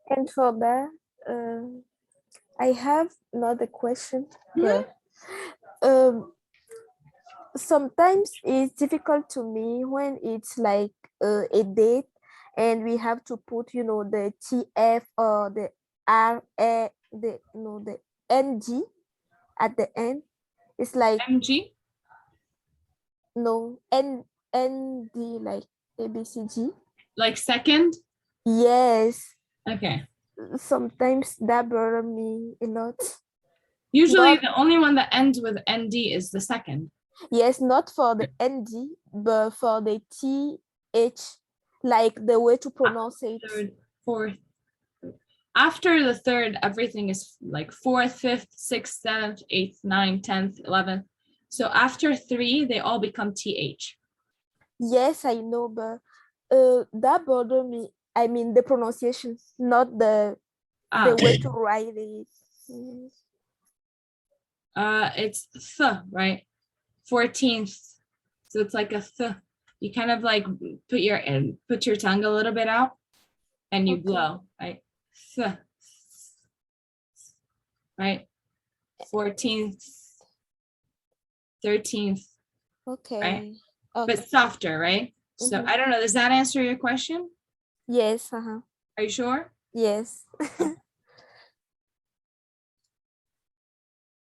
And for that, I have another question here. Um, Sometimes it's difficult to me when it's like a date and we have to put, the TF or the RA, the NG at the end. It's like MG? no ND like ABCG. Like second? Yes, Okay. sometimes that bother me a lot. Usually Not the only one that ends with ND is the second. Yes, not for the ND, but for the TH, like the way to pronounce it. Third, fourth. After the third, everything is like fourth, fifth, sixth, seventh, eighth, ninth, 10th, 11th. So after three, they all become TH. Yes, I know, but that bother me. I mean the pronunciation, not the way to write it. Yes. It's th, right? 14th. So it's like a th. You kind of like put your tongue a little bit out and you Okay. blow, right? Th, right? 14th, 13th, Okay. right? Okay. But softer, right? So I don't know. Does that answer your question? Yes. Are you sure? Yes.